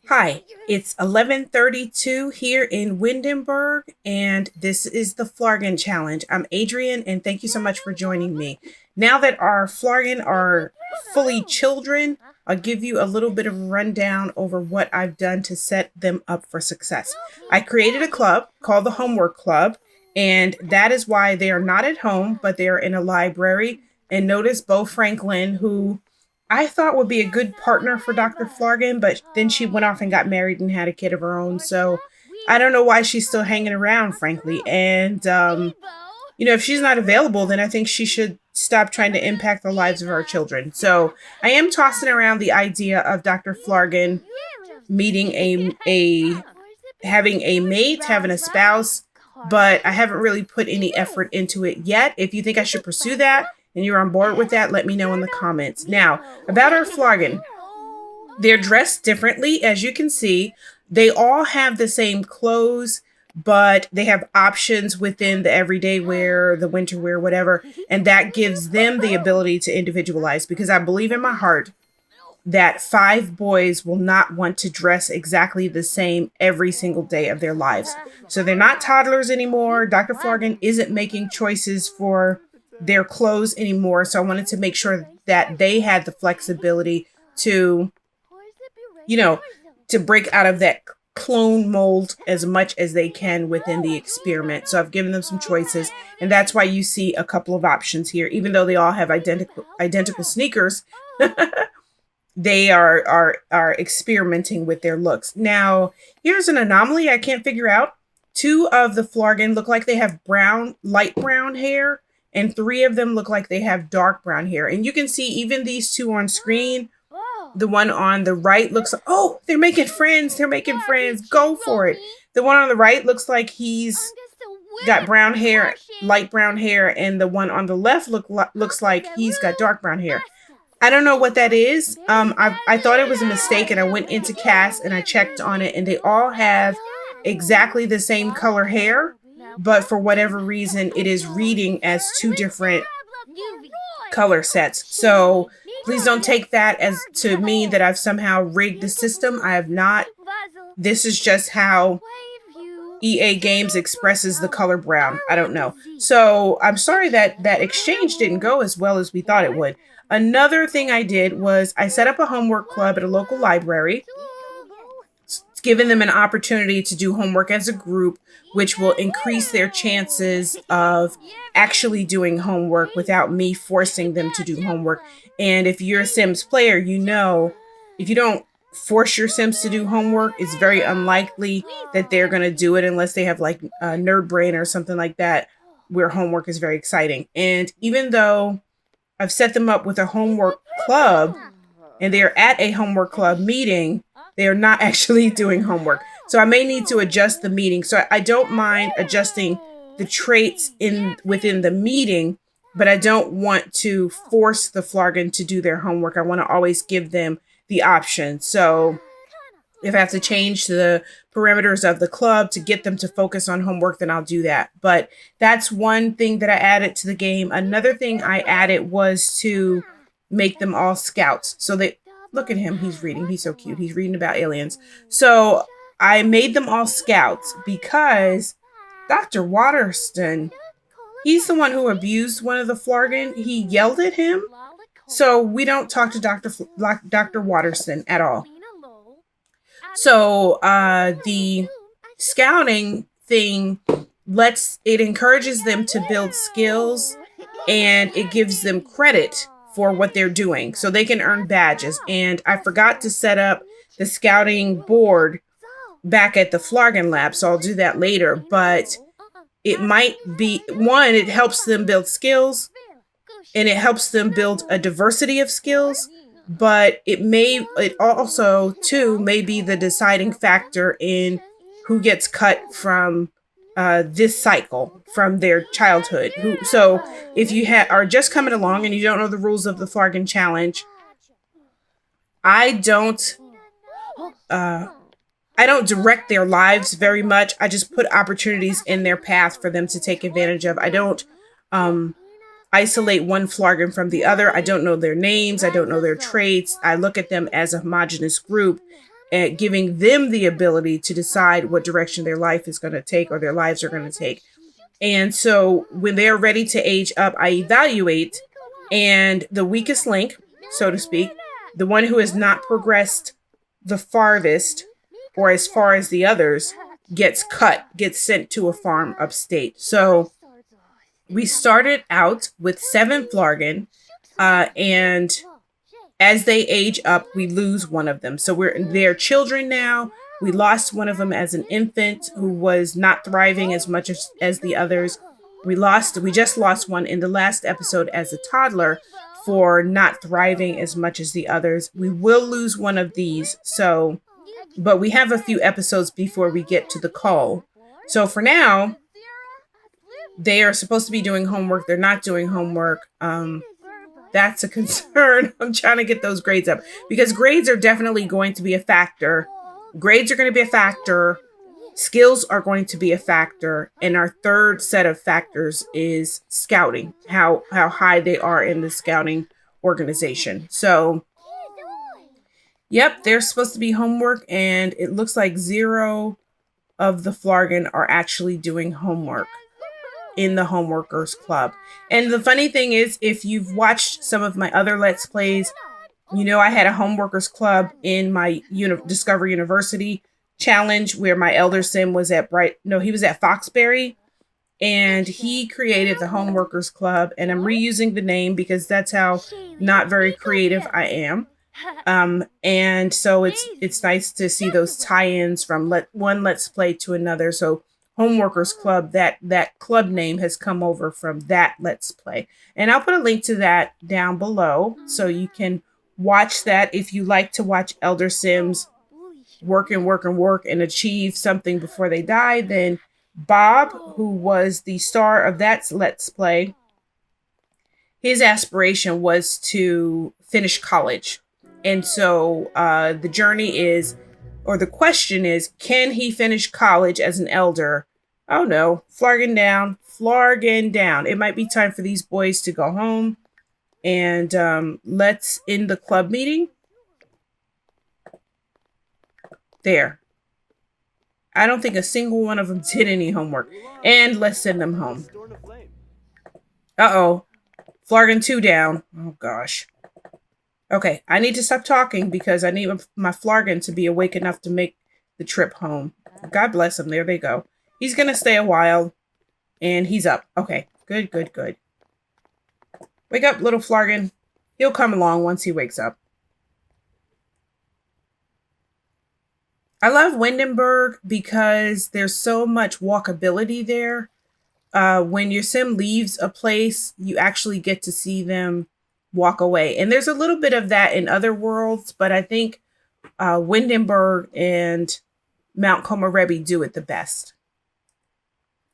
Hi, it's 11:32 here in Windenburg, and this is the Flargen Challenge. I'm Adrian, and thank you so much for joining me. Now that our Flargen are fully children, I'll give you a little bit of a rundown over what I've done to set them up for success. I created a club called the Homework Club, and that is why they are not at home, but they are in a library. And notice Bo Franklin, who I thought would be a good partner for Dr. Flargen, but then she went off and got married and had a kid of her own. So I don't know why she's still hanging around, frankly. And, if she's not available, then I think she should stop trying to impact the lives of our children. So I am tossing around the idea of Dr. Flargen meeting having a mate, having a spouse, but I haven't really put any effort into it yet. If you think I should pursue that and you're on board with that, let me know in the comments. Now, about our Flargen, they're dressed differently, as you can see. They all have the same clothes, but they have options within the everyday wear, the winter wear, whatever, and that gives them the ability to individualize because I believe in my heart that 5 boys will not want to dress exactly the same every single day of their lives. So they're not toddlers anymore. Dr. Flargen isn't making choices for their clothes anymore. So I wanted to make sure that they had the flexibility to, you know, to break out of that clone mold as much as they can within the experiment. So I've given them some choices, and that's why you see a couple of options here. Even though they all have identical sneakers, they are experimenting with their looks. Now, here's an anomaly I can't figure out. 2 of the Flargen look like they have light brown hair, and 3 of them look like they have dark brown hair. And you can see even these 2 on screen. The one on the right looks like, oh, they're making friends. They're making friends. Go for it. The one on the right looks like he's got brown hair, light brown hair, and the one on the left looks like he's got dark brown hair. I don't know what that is. I thought it was a mistake, and I went into cast and I checked on it, and they all have exactly the same color hair, but for whatever reason, it is reading as 2 different color sets. So please don't take that as to mean that I've somehow rigged the system. I have not. This is just how EA Games expresses the color brown. I don't know. So I'm sorry that that exchange didn't go as well as we thought it would. Another thing I did was I set up a homework club at a local library, giving them an opportunity to do homework as a group, which will increase their chances of actually doing homework without me forcing them to do homework. And if you're a Sims player, you know, if you don't force your Sims to do homework, it's very unlikely that they're going to do it unless they have like a nerd brain or something like that, where homework is very exciting. And even though I've set them up with a homework club and they're at a homework club meeting, they are not actually doing homework. So I may need to adjust the meeting. So I don't mind adjusting the traits within the meeting, but I don't want to force the Flargen to do their homework. I want to always give them the option. So if I have to change the parameters of the club to get them to focus on homework, then I'll do that. But that's one thing that I added to the game. Another thing I added was to make them all scouts. So they look at him. He's reading. He's so cute. He's reading about aliens. So I made them all scouts because Dr. Waterston, he's the one who abused one of the Flargen. He yelled at him. So we don't talk to Dr. Waterston at all. So the scouting thing it encourages them to build skills, and it gives them credit for what they're doing so they can earn badges. And I forgot to set up the scouting board back at the Flargen lab, so I'll do that later. But it might be one, it helps them build skills, and it helps them build a diversity of skills, but it also too may be the deciding factor in who gets cut from this cycle from their childhood. So if you are just coming along and you don't know the rules of the Flargen challenge, I don't direct their lives very much. I just put opportunities in their path for them to take advantage of. I don't isolate one Flargen from the other. I don't know their names. I don't know their traits. I look at them as a homogenous group. at giving them the ability to decide what direction their life is going to take or their lives are going to take. And so when they're ready to age up, I evaluate, and the weakest link, so to speak, the one who has not progressed the farthest or as far as the others, gets cut, gets sent to a farm upstate. So we started out with 7 Flargen, and as they age up, we lose one of them. So they're children now. We lost one of them as an infant who was not thriving as much as the others. We just lost one in the last episode as a toddler for not thriving as much as the others. We will lose one of these. So, but we have a few episodes before we get to the call. So for now, they are supposed to be doing homework. They're not doing homework. That's a concern. I'm trying to get those grades up because grades are definitely going to be a factor. Grades are going to be a factor. Skills are going to be a factor. And our third set of factors is scouting, how high they are in the scouting organization. So, yep, there's supposed to be homework, and it looks like 0 of the Flargen are actually doing homework in the Homeworkers Club. And the funny thing is, if you've watched some of my other Let's Plays, you know I had a Homeworkers Club in my Discover University challenge where my elder sim was at he was at Foxberry, and he created the Homeworkers Club, and I'm reusing the name because that's how not very creative I am. And so it's nice to see those tie-ins from one Let's Play to another. So Homeworkers Club, that club name has come over from that Let's Play. And I'll put a link to that down below so you can watch that if you like to watch Elder Sims work and achieve something before they die. Then Bob, who was the star of that Let's Play, his aspiration was to finish college. And so the journey is, or the question is, can he finish college as an elder? Oh no, Flargen down, Flargen down. It might be time for these boys to go home. And let's end the club meeting. There. I don't think a single one of them did any homework. And let's send them home. Uh-oh. Flargen 2 down. Oh gosh. Okay, I need to stop talking because I need my Flargen to be awake enough to make the trip home. God bless him. There they go. He's going to stay a while, and he's up. Okay, good, good, good. Wake up, little Flargen. He'll come along once he wakes up. I love Windenburg because there's so much walkability there. When your sim leaves a place, you actually get to see them walk away. And there's a little bit of that in other worlds, but I think Windenburg and Mount Komorebi do it the best.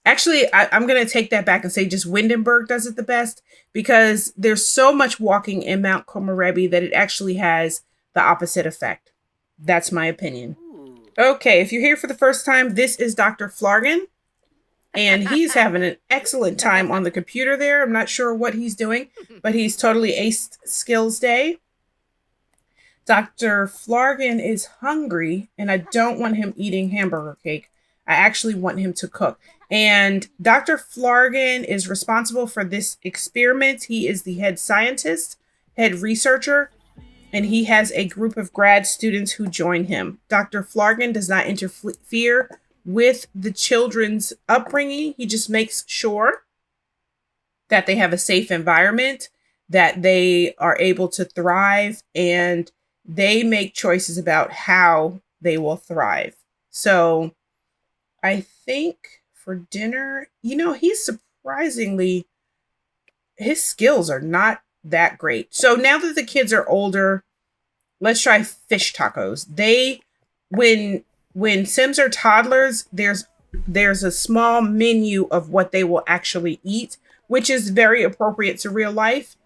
Actually, I'm going to take that back and say just Windenburg does it the best because there's so much walking in Mount Komorebi that it actually has the opposite effect. That's my opinion. Okay, if you're here for the first time, this is Dr. Flargen, and he's having an excellent time on the computer there. I'm not sure what he's doing, but he's totally aced Skills Day. Dr. Flargen is hungry, and I don't want him eating hamburger cake. I actually want him to cook. And Dr. Flargen is responsible for this experiment. He is the head scientist, head researcher, and he has a group of grad students who join him. Dr. Flargen does not interfere with the children's upbringing. He just makes sure that they have a safe environment, that they are able to thrive, and they make choices about how they will thrive. So I think for dinner, he's surprisingly, his skills are not that great. So now that the kids are older, let's try fish tacos. When Sims are toddlers, there's a small menu of what they will actually eat, which is very appropriate to real life.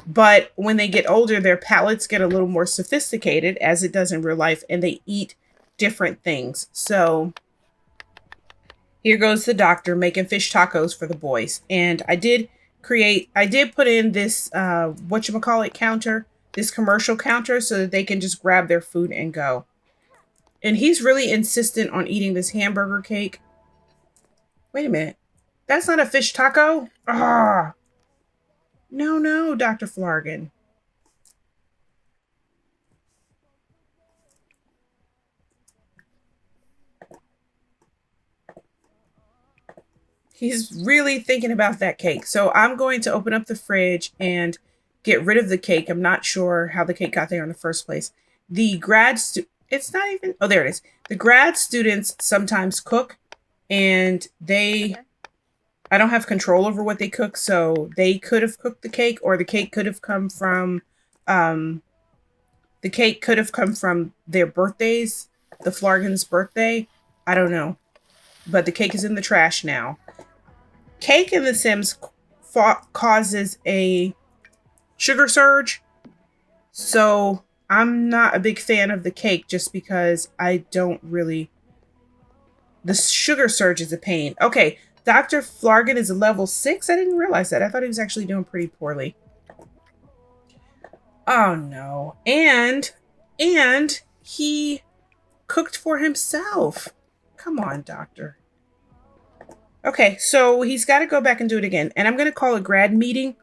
But when they get older, their palates get a little more sophisticated, as it does in real life, and they eat different things. So here goes the doctor making fish tacos for the boys. And I did put in this, whatchamacallit counter, this commercial counter, so that they can just grab their food and go. And he's really insistent on eating this hamburger cake. Wait a minute. That's not a fish taco? Ah. No, no, Dr. Flargen. He's really thinking about that cake. So I'm going to open up the fridge and get rid of the cake. I'm not sure how the cake got there in the first place. The it's not even, oh, there it is. The grad students sometimes cook, and I don't have control over what they cook. So they could have cooked the cake, or the cake could have come from, their birthdays, the Flargen's birthday. I don't know, but the cake is in the trash now. Cake in The Sims causes a sugar surge, so I'm not a big fan of the cake just because I don't really... The sugar surge is a pain. Okay, Dr. Flargen is a level 6. I didn't realize that. I thought he was actually doing pretty poorly. Oh no. And he cooked for himself. Come on, Doctor. Okay, so he's got to go back and do it again. And I'm going to call a grad meeting,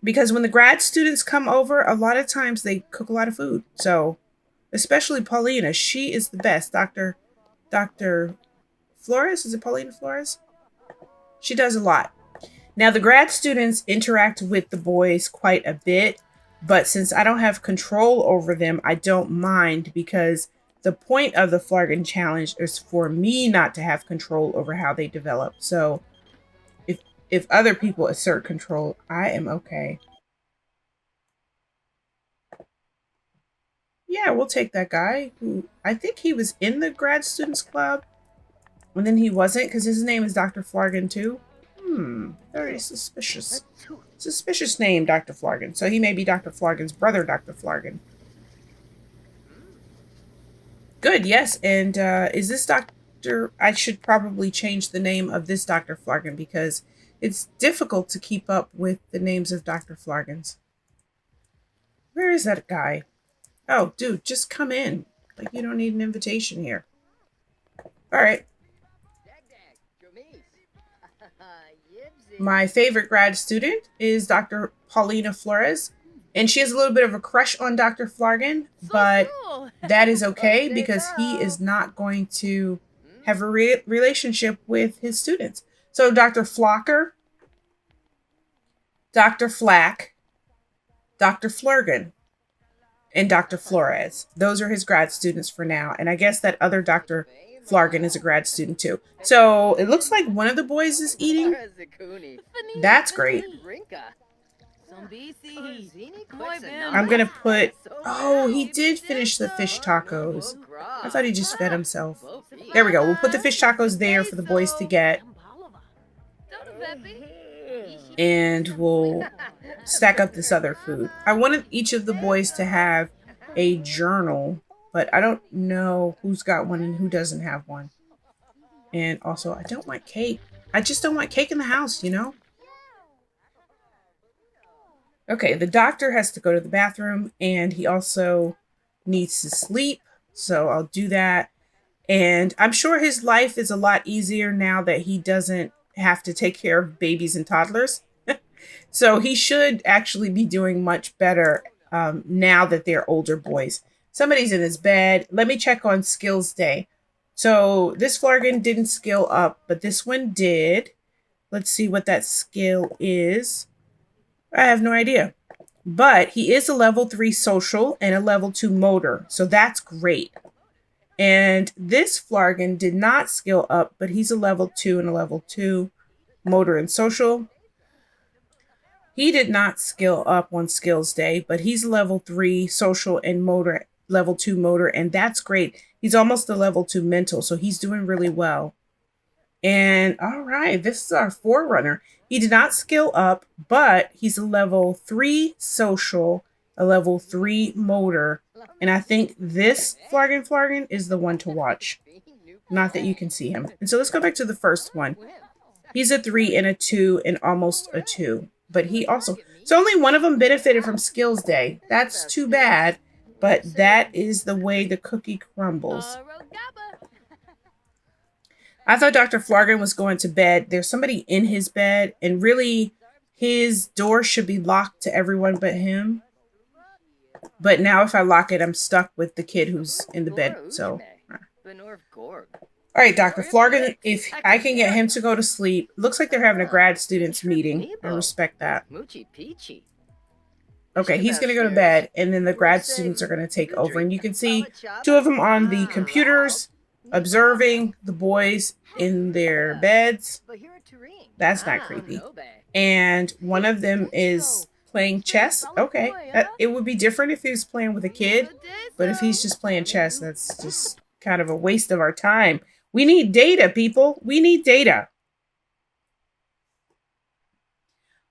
because when the grad students come over, a lot of times they cook a lot of food. So, especially Paulina, she is the best. Dr. Flores, is it Paulina Flores? She does a lot. Now, the grad students interact with the boys quite a bit, but since I don't have control over them, I don't mind, because the point of the Flargen challenge is for me not to have control over how they develop. So if other people assert control, I am okay. Yeah, we'll take that guy who I think he was in the grad students club, and then he wasn't because his name is Dr. Flargen too. Very suspicious. Suspicious name, Dr. Flargen. So he may be Dr. Flargen's brother, Dr. Flargen. Good, yes. And is this Dr... I should probably change the name of this Dr. Flargen, because it's difficult to keep up with the names of Dr. Flargens. Where is that guy? Oh, dude, just come in. Like, you don't need an invitation here. All right. My favorite grad student is Dr. Paulina Flores, and she has a little bit of a crush on Dr. Flargen, but that is okay because he is not going to have a relationship with his students. So Dr. Flocker, Dr. Flack, Dr. Flargen, and Dr. Flores. Those are his grad students for now, and I guess that other Dr. Flargen is a grad student too. So it looks like one of the boys is eating. That's great. I'm gonna put... Oh, he did finish the fish tacos. I thought he just fed himself. There we go. We'll put the fish tacos there for the boys to get. And we'll stack up this other food. I wanted each of the boys to have a journal, but I don't know who's got one and who doesn't have one. And also, I don't want cake. I just don't want cake in the house, you know? Okay, the doctor has to go to the bathroom, and he also needs to sleep, so I'll do that. And I'm sure his life is a lot easier now that he doesn't have to take care of babies and toddlers. So he should actually be doing much better now that they're older boys. Somebody's in his bed. Let me check on skills day. So this Flargen didn't skill up, but this one did. Let's see what that skill is. I have no idea. But he is a level 3 social and a level 2 motor. So that's great. And this Flargen did not skill up, but he's a level 2 and a level 2 motor and social. He did not skill up on skills day, but he's level 3 social and motor, level 2 motor, and that's great. He's almost a level 2 mental, so he's doing really well. And all right, this is our forerunner. He did not skill up, but he's a level 3 social, a level 3 motor, and I think this Flargen is the one to watch. Not that you can see him. And so let's go back to the first one. He's a 3 and a 2 and almost a 2. But he also... So only one of them benefited from skills day. That's too bad. but that is the way the cookie crumbles. I thought Dr. Flargen was going to bed. There's somebody in his bed, and really his door should be locked to everyone but him. But now if I lock it, I'm stuck with the kid who's in the bed. So, all right, Dr. Flargen, if I can get him to go to sleep. Looks like they're having a grad students meeting. I respect that. Okay, he's going to go to bed, and then the grad students are going to take over. And you can see two of them on the computers observing the boys in their beds. That's not creepy. And one of them is playing chess. Okay, it would be different if he was playing with a kid, but if he's just playing chess, that's just kind of a waste of our time. We need data, people. We need data.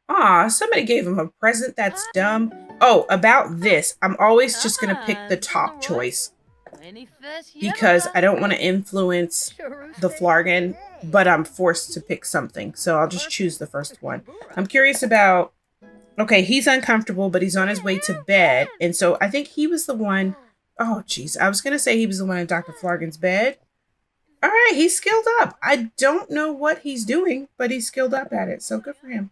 Aw, somebody gave him a present. That's dumb. Oh, about this. I'm always just going to pick the top choice because I don't want to influence the Flargen, but I'm forced to pick something. So I'll just choose the first one. I'm curious about... Okay, he's uncomfortable, but he's on his way to bed. And so I think he was the one... Oh, jeez. I was going to say he was the one in Dr. Flargen's bed. All right, he's skilled up. I don't know what he's doing, but he's skilled up at it. So good for him.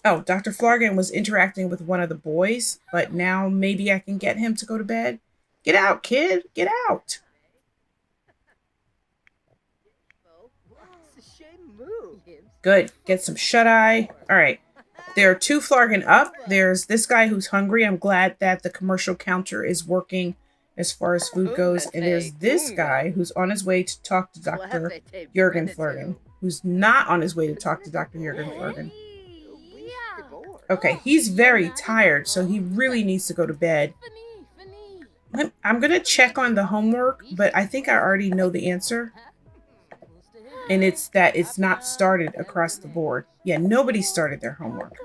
Oh, Dr. Flargen was interacting with one of the boys, but now maybe I can get him to go to bed. Get out, kid. Get out. Good. Get some shut-eye. All right. There are two Flargen up. There's this guy who's hungry. I'm glad that the commercial counter is working as far as food goes. And there's this guy who's on his way to talk to Dr. Jurgen Flargen, who's not on his way to talk to Dr. Jurgen Flargen. Okay, he's very tired, so he really needs to go to bed. I'm going to check on the homework, but I think I already know the answer. And it's that it's not started across the board. Yeah, nobody started their homework.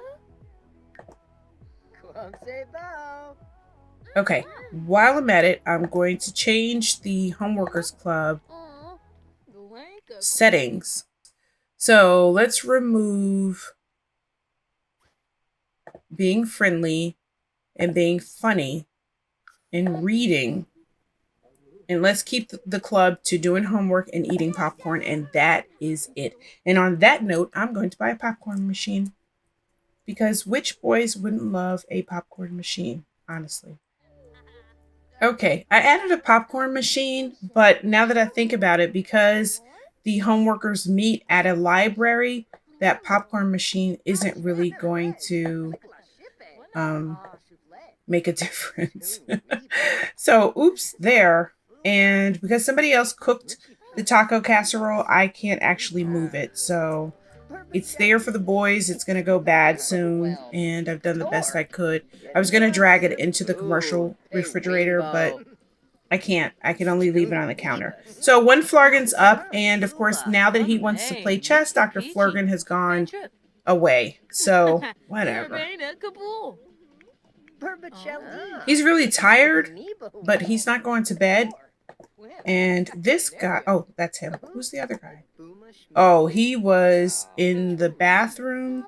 Okay, while I'm at it, I'm going to change the Homeworkers Club settings. So let's remove being friendly and being funny and reading. And let's keep the club to doing homework and eating popcorn. And that is it. And on that note, I'm going to buy a popcorn machine. Because which boys wouldn't love a popcorn machine, honestly? Okay, I added a popcorn machine. But now that I think about it, because the homeworkers meet at a library, that popcorn machine isn't really going to make a difference. So, oops, there. And because somebody else cooked the taco casserole, I can't actually move it. So it's there for the boys. It's going to go bad soon. And I've done the best I could. I was going to drag it into the commercial refrigerator, but I can't. I can only leave it on the counter. So one Flargen's up. And of course, now that he wants to play chess, Dr. Flargen has gone away. So whatever. He's really tired, but he's not going to bed. And this guy, oh, that's him. Who's the other guy? Oh, he was in the bathroom.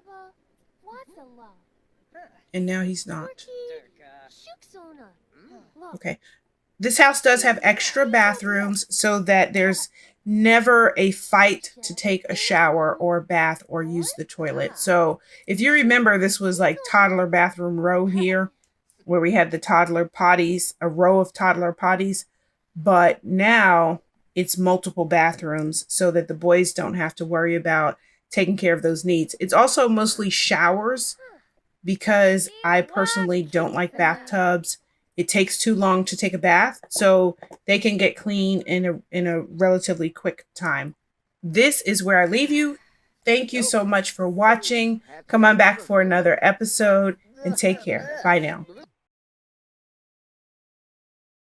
And now he's not. Okay. This house does have extra bathrooms so that there's never a fight to take a shower or a bath or use the toilet. So if you remember, this was like toddler bathroom row here, where we had the toddler potties, a row of toddler potties. But now it's multiple bathrooms so that the boys don't have to worry about taking care of those needs. It's also mostly showers because I personally don't like bathtubs. It takes too long to take a bath, so they can get clean in a relatively quick time. This is where I leave you. Thank you so much for watching. Come on back for another episode and take care. Bye now.